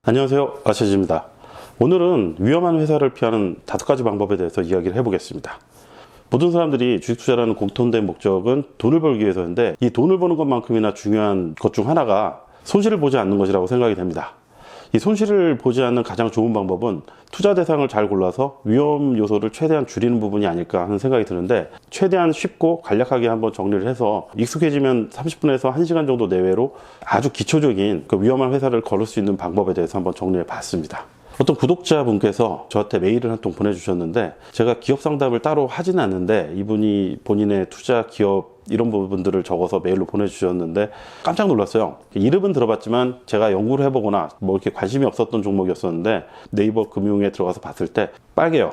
안녕하세요, 아시즈입니다. 오늘은 위험한 회사를 피하는 5가지 방법에 대해서 이야기를 해보겠습니다. 모든 사람들이 주식 투자라는 공통된 목적은 돈을 벌기 위해서인데, 이 돈을 버는 것만큼이나 중요한 것 중 하나가 손실을 보지 않는 것이라고 생각이 됩니다. 이 손실을 보지 않는 가장 좋은 방법은 투자 대상을 잘 골라서 위험 요소를 최대한 줄이는 부분이 아닐까 하는 생각이 드는데, 최대한 쉽고 간략하게 한번 정리를 해서 익숙해지면 30분에서 1시간 정도 내외로 아주 기초적인 그 위험한 회사를 걸을 수 있는 방법에 대해서 한번 정리해 봤습니다. 어떤 구독자분께서 저한테 메일을 한 통 보내주셨는데, 제가 기업 상담을 따로 하지는 않는데 이분이 본인의 투자 기업 이런 부분들을 적어서 메일로 보내주셨는데 깜짝 놀랐어요. 이름은 들어봤지만 제가 연구를 해보거나 뭐 이렇게 관심이 없었던 종목이었었는데, 네이버 금융에 들어가서 봤을 때 빨개요.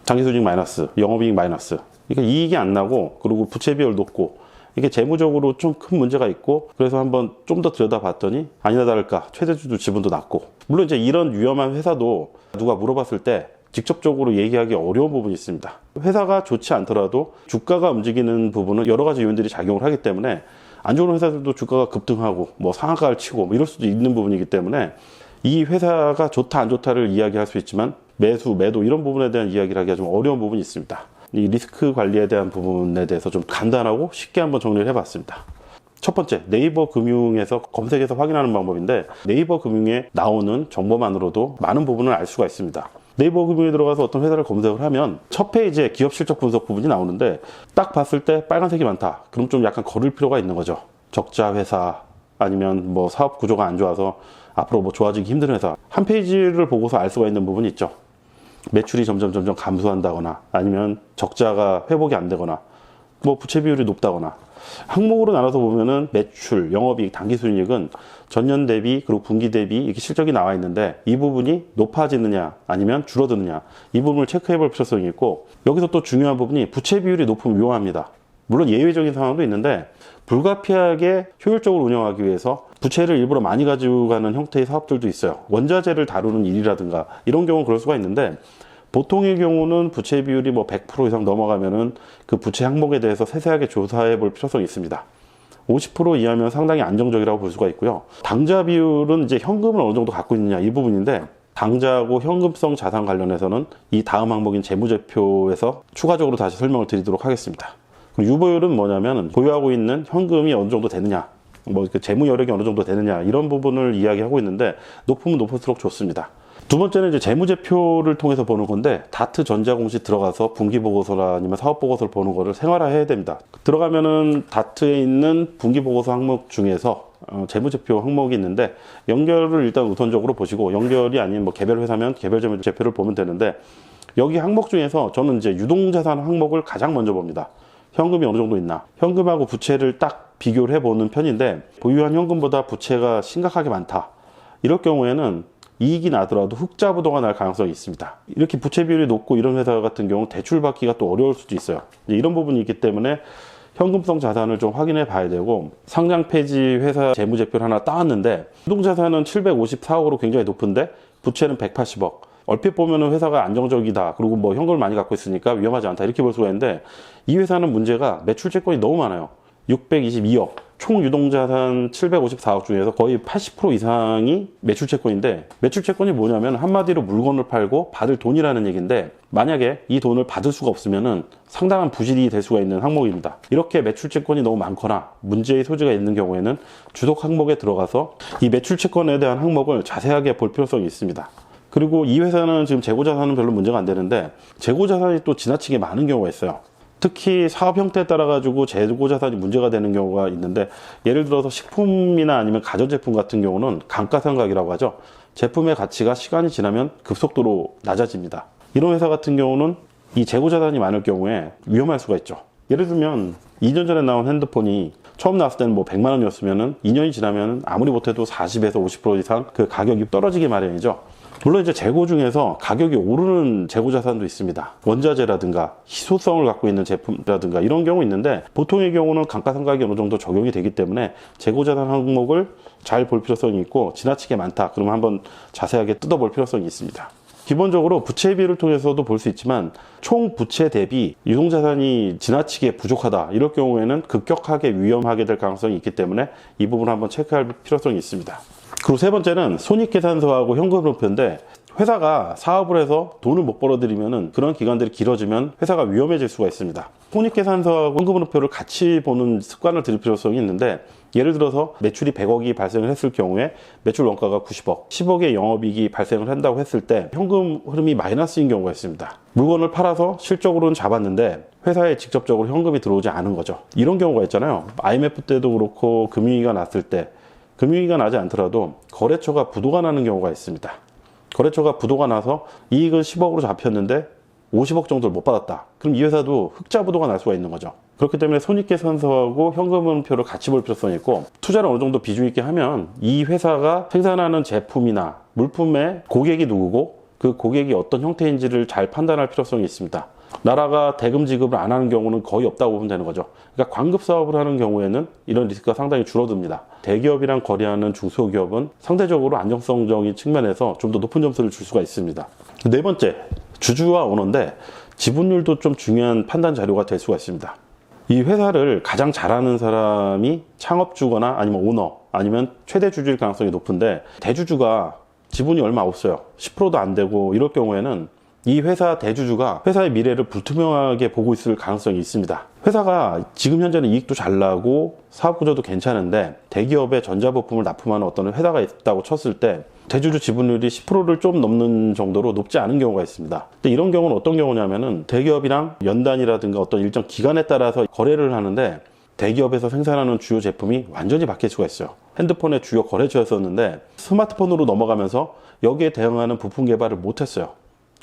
장기순이익 마이너스, 영업이익 마이너스. 그러니까 이익이 안 나고, 그리고 부채 비율 높고, 이게 재무적으로 좀 큰 문제가 있고, 그래서 한번 좀 더 들여다봤더니 아니나 다를까 최대주주 지분도 낮고. 물론 이제 이런 위험한 회사도 누가 물어봤을 때 직접적으로 얘기하기 어려운 부분이 있습니다. 회사가 좋지 않더라도 주가가 움직이는 부분은 여러 가지 요인들이 작용을 하기 때문에, 안 좋은 회사들도 주가가 급등하고 뭐 상한가를 치고 뭐 이럴 수도 있는 부분이기 때문에, 이 회사가 좋다 안 좋다를 이야기할 수 있지만 매수, 매도 이런 부분에 대한 이야기를 하기가 좀 어려운 부분이 있습니다. 이 리스크 관리에 대한 부분에 대해서 좀 간단하고 쉽게 한번 정리를 해봤습니다. 첫 번째, 네이버 금융에서 검색해서 확인하는 방법인데, 네이버 금융에 나오는 정보만으로도 많은 부분을 알 수가 있습니다. 네이버 금융에 들어가서 어떤 회사를 검색을 하면 첫 페이지에 기업 실적 분석 부분이 나오는데, 딱 봤을 때 빨간색이 많다. 그럼 좀 약간 거릴 필요가 있는 거죠. 적자 회사, 아니면 뭐 사업 구조가 안 좋아서 앞으로 뭐 좋아지기 힘든 회사. 한 페이지를 보고서 알 수가 있는 부분이 있죠. 매출이 점점 감소한다거나, 아니면 적자가 회복이 안 되거나, 뭐 부채 비율이 높다거나. 항목으로 나눠서 보면은 매출, 영업이익, 당기순이익은 전년 대비 그리고 분기 대비 이렇게 실적이 나와 있는데, 이 부분이 높아지느냐 아니면 줄어드느냐, 이 부분을 체크해 볼 필요성이 있고, 여기서 또 중요한 부분이 부채 비율이 높으면 위험합니다. 물론 예외적인 상황도 있는데, 불가피하게 효율적으로 운영하기 위해서 부채를 일부러 많이 가지고 가는 형태의 사업들도 있어요. 원자재를 다루는 일이라든가 이런 경우는 그럴 수가 있는데, 보통의 경우는 부채 비율이 뭐 100% 이상 넘어가면은 그 부채 항목에 대해서 세세하게 조사해 볼 필요성이 있습니다. 50% 이하면 상당히 안정적이라고 볼 수가 있고요. 당좌 비율은 이제 현금을 어느 정도 갖고 있느냐 이 부분인데, 당좌하고 현금성 자산 관련해서는 이 다음 항목인 재무제표에서 추가적으로 다시 설명을 드리도록 하겠습니다. 유보율은 뭐냐면, 보유하고 있는 현금이 어느 정도 되느냐, 뭐 재무 여력이 어느 정도 되느냐, 이런 부분을 이야기하고 있는데, 높으면 높을수록 좋습니다. 두 번째는 이제 재무제표를 통해서 보는 건데, 다트 전자공시 들어가서 분기보고서나 아니면 사업보고서를 보는 거를 생활화해야 됩니다. 들어가면은 다트에 있는 분기보고서 항목 중에서 재무제표 항목이 있는데, 연결을 일단 우선적으로 보시고, 연결이 아닌 뭐 개별 회사면 개별 재무제표를 보면 되는데, 여기 항목 중에서 저는 이제 유동자산 항목을 가장 먼저 봅니다. 현금이 어느 정도 있나, 현금하고 부채를 딱 비교를 해보는 편인데, 보유한 현금보다 부채가 심각하게 많다, 이럴 경우에는 이익이 나더라도 흑자 부도가 날 가능성이 있습니다. 이렇게 부채 비율이 높고 이런 회사 같은 경우 대출 받기가 또 어려울 수도 있어요. 이런 부분이 있기 때문에 현금성 자산을 좀 확인해 봐야 되고, 상장 폐지 회사 재무제표를 하나 따왔는데, 유동자산은 754억으로 굉장히 높은데 부채는 180억. 얼핏 보면은 회사가 안정적이다, 그리고 뭐 현금을 많이 갖고 있으니까 위험하지 않다, 이렇게 볼 수가 있는데, 이 회사는 문제가 매출채권이 너무 많아요. 622억. 총 유동자산 754억 중에서 거의 80% 이상이 매출채권인데, 매출채권이 뭐냐면 한마디로 물건을 팔고 받을 돈이라는 얘기인데, 만약에 이 돈을 받을 수가 없으면은 상당한 부실이 될 수가 있는 항목입니다. 이렇게 매출채권이 너무 많거나 문제의 소지가 있는 경우에는 주석 항목에 들어가서 이 매출채권에 대한 항목을 자세하게 볼 필요성이 있습니다. 그리고 이 회사는 지금 재고자산은 별로 문제가 안 되는데, 재고자산이 또 지나치게 많은 경우가 있어요. 특히 사업 형태에 따라 가지고 재고자산이 문제가 되는 경우가 있는데, 예를 들어서 식품이나 아니면 가전제품 같은 경우는 감가상각이라고 하죠. 제품의 가치가 시간이 지나면 급속도로 낮아집니다. 이런 회사 같은 경우는 이 재고자산이 많을 경우에 위험할 수가 있죠. 예를 들면 2년 전에 나온 핸드폰이 처음 나왔을 때는 뭐 100만 원이었으면은 2년이 지나면 아무리 못해도 40에서 50% 이상 그 가격이 떨어지기 마련이죠. 물론 이제 재고 중에서 가격이 오르는 재고자산도 있습니다. 원자재라든가 희소성을 갖고 있는 제품이라든가 이런 경우 있는데, 보통의 경우는 감가상각이 어느 정도 적용이 되기 때문에 재고자산 항목을 잘 볼 필요성이 있고, 지나치게 많다 그러면 한번 자세하게 뜯어볼 필요성이 있습니다. 기본적으로 부채 비율을 통해서도 볼 수 있지만, 총 부채 대비 유동자산이 지나치게 부족하다, 이럴 경우에는 급격하게 위험하게 될 가능성이 있기 때문에 이 부분을 한번 체크할 필요성이 있습니다. 그리고 세 번째는 손익계산서하고 현금흐름표인데, 회사가 사업을 해서 돈을 못 벌어들이면 그런 기간들이 길어지면 회사가 위험해질 수가 있습니다. 손익계산서하고 현금흐름표를 같이 보는 습관을 들일 필요성이 있는데, 예를 들어서 매출이 100억이 발생을 했을 경우에 매출 원가가 90억, 10억의 영업이익이 발생을 한다고 했을 때 현금 흐름이 마이너스인 경우가 있습니다. 물건을 팔아서 실적으로는 잡았는데 회사에 직접적으로 현금이 들어오지 않은 거죠. 이런 경우가 있잖아요. IMF 때도 그렇고 금융위기가 났을 때, 금융위기가 나지 않더라도 거래처가 부도가 나는 경우가 있습니다. 거래처가 부도가 나서 이익은 10억으로 잡혔는데 50억 정도를 못 받았다. 그럼 이 회사도 흑자 부도가 날 수가 있는 거죠. 그렇기 때문에 손익계산서하고 현금흐름표를 같이 볼 필요성이 있고, 투자를 어느 정도 비중 있게 하면 이 회사가 생산하는 제품이나 물품의 고객이 누구고 그 고객이 어떤 형태인지를 잘 판단할 필요성이 있습니다. 나라가 대금 지급을 안 하는 경우는 거의 없다고 보면 되는 거죠. 그러니까 광급 사업을 하는 경우에는 이런 리스크가 상당히 줄어듭니다. 대기업이랑 거래하는 중소기업은 상대적으로 안정성적인 측면에서 좀 더 높은 점수를 줄 수가 있습니다. 네 번째, 주주와 오너인데 지분율도 좀 중요한 판단 자료가 될 수가 있습니다. 이 회사를 가장 잘하는 사람이 창업주거나 아니면 오너, 아니면 최대 주주일 가능성이 높은데, 대주주가 지분이 얼마 없어요. 10%도 안 되고 이럴 경우에는 이 회사 대주주가 회사의 미래를 불투명하게 보고 있을 가능성이 있습니다. 회사가 지금 현재는 이익도 잘 나고 사업 구조도 괜찮은데 대기업에 전자부품을 납품하는 어떤 회사가 있다고 쳤을 때 대주주 지분율이 10%를 좀 넘는 정도로 높지 않은 경우가 있습니다. 근데 이런 경우는 어떤 경우냐면은 대기업이랑 연단이라든가 어떤 일정 기간에 따라서 거래를 하는데, 대기업에서 생산하는 주요 제품이 완전히 바뀔 수가 있어요. 핸드폰의 주요 거래처였었는데 스마트폰으로 넘어가면서 여기에 대응하는 부품 개발을 못했어요.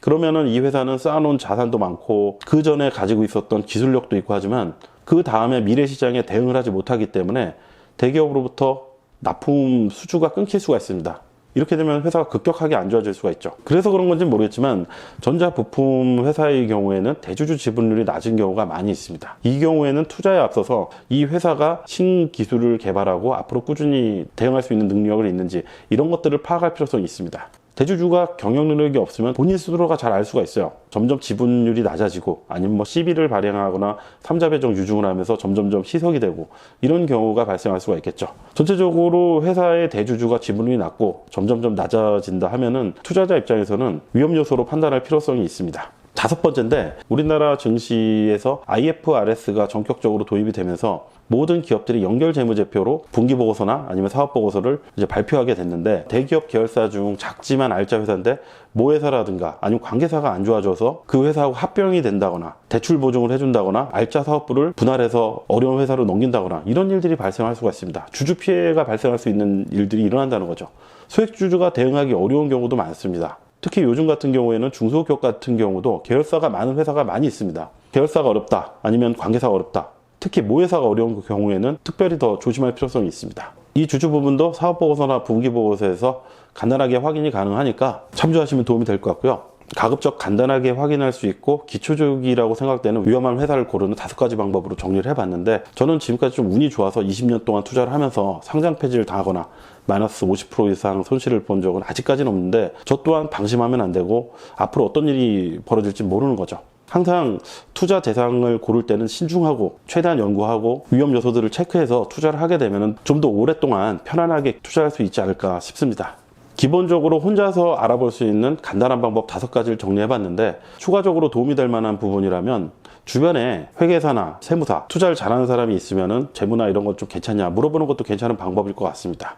그러면은 이 회사는 쌓아놓은 자산도 많고 그 전에 가지고 있었던 기술력도 있고 하지만 그 다음에 미래 시장에 대응을 하지 못하기 때문에 대기업으로부터 납품 수주가 끊길 수가 있습니다. 이렇게 되면 회사가 급격하게 안 좋아질 수가 있죠. 그래서 그런 건지 모르겠지만 전자부품 회사의 경우에는 대주주 지분율이 낮은 경우가 많이 있습니다. 이 경우에는 투자에 앞서서 이 회사가 신기술을 개발하고 앞으로 꾸준히 대응할 수 있는 능력을 있는지 이런 것들을 파악할 필요성이 있습니다. 대주주가 경영 능력이 없으면 본인 스스로가 잘 알 수가 있어요. 점점 지분율이 낮아지고 아니면 시비를 발행하거나 삼자 배정 유중을 하면서 점점점 희석이 되고 이런 경우가 발생할 수가 있겠죠. 전체적으로 회사의 대주주가 지분율이 낮고 점점점 낮아진다 하면은 투자자 입장에서는 위험 요소로 판단할 필요성이 있습니다. 다섯 번째인데, 우리나라 증시에서 IFRS가 전격적으로 도입이 되면서 모든 기업들이 연결 재무제표로 분기보고서나 아니면 사업보고서를 이제 발표하게 됐는데, 대기업 계열사 중 작지만 알짜 회사인데 모회사라든가 아니면 관계사가 안 좋아져서 그 회사하고 합병이 된다거나 대출 보증을 해준다거나 알짜 사업부를 분할해서 어려운 회사로 넘긴다거나 이런 일들이 발생할 수가 있습니다. 주주 피해가 발생할 수 있는 일들이 일어난다는 거죠. 소액주주가 대응하기 어려운 경우도 많습니다. 특히 요즘 같은 경우에는 중소기업 같은 경우도 계열사가 많은 회사가 많이 있습니다. 계열사가 어렵다, 아니면 관계사가 어렵다, 특히 모회사가 어려운 경우에는 특별히 더 조심할 필요성이 있습니다. 이 주주 부분도 사업보고서나 분기보고서에서 간단하게 확인이 가능하니까 참조하시면 도움이 될 것 같고요. 가급적 간단하게 확인할 수 있고 기초적이라고 생각되는 위험한 회사를 고르는 5가지 방법으로 정리를 해봤는데, 저는 지금까지 좀 운이 좋아서 20년 동안 투자를 하면서 상장 폐지를 당하거나 마이너스 50% 이상 손실을 본 적은 아직까지는 없는데, 저 또한 방심하면 안 되고 앞으로 어떤 일이 벌어질지 모르는 거죠. 항상 투자 대상을 고를 때는 신중하고 최대한 연구하고 위험 요소들을 체크해서 투자를 하게 되면 좀 더 오랫동안 편안하게 투자할 수 있지 않을까 싶습니다. 기본적으로 혼자서 알아볼 수 있는 간단한 방법 5가지를 정리해봤는데, 추가적으로 도움이 될 만한 부분이라면 주변에 회계사나 세무사, 투자를 잘하는 사람이 있으면 재무나 이런 것 좀 괜찮냐 물어보는 것도 괜찮은 방법일 것 같습니다.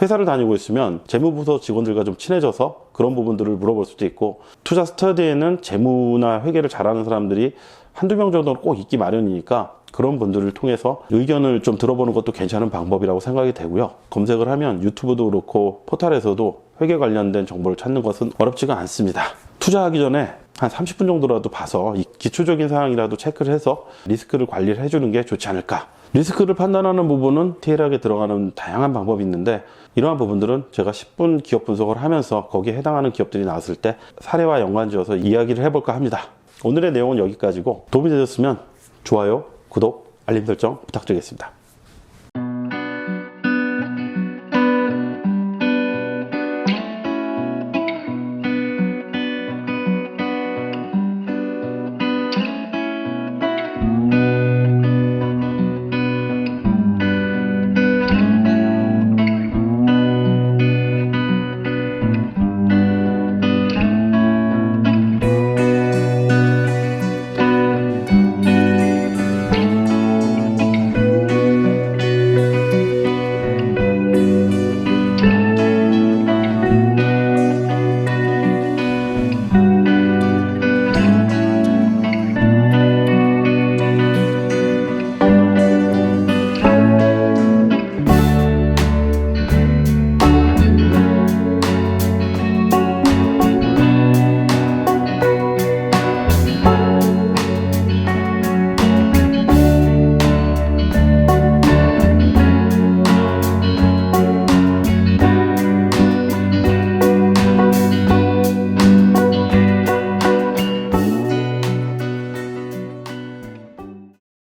회사를 다니고 있으면 재무부서 직원들과 좀 친해져서 그런 부분들을 물어볼 수도 있고, 투자 스터디에는 재무나 회계를 잘하는 사람들이 한두 명 정도는 꼭 있기 마련이니까 그런 분들을 통해서 의견을 좀 들어보는 것도 괜찮은 방법이라고 생각이 되고요. 검색을 하면 유튜브도 그렇고 포털에서도 회계 관련된 정보를 찾는 것은 어렵지가 않습니다. 투자하기 전에 한 30분 정도라도 봐서 이 기초적인 사항이라도 체크를 해서 리스크를 관리를 해주는 게 좋지 않을까. 리스크를 판단하는 부분은 디테일하게 들어가는 다양한 방법이 있는데, 이러한 부분들은 제가 10분 기업 분석을 하면서 거기에 해당하는 기업들이 나왔을 때 사례와 연관지어서 이야기를 해볼까 합니다. 오늘의 내용은 여기까지고, 도움이 되셨으면 좋아요, 구독, 알림 설정 부탁드리겠습니다.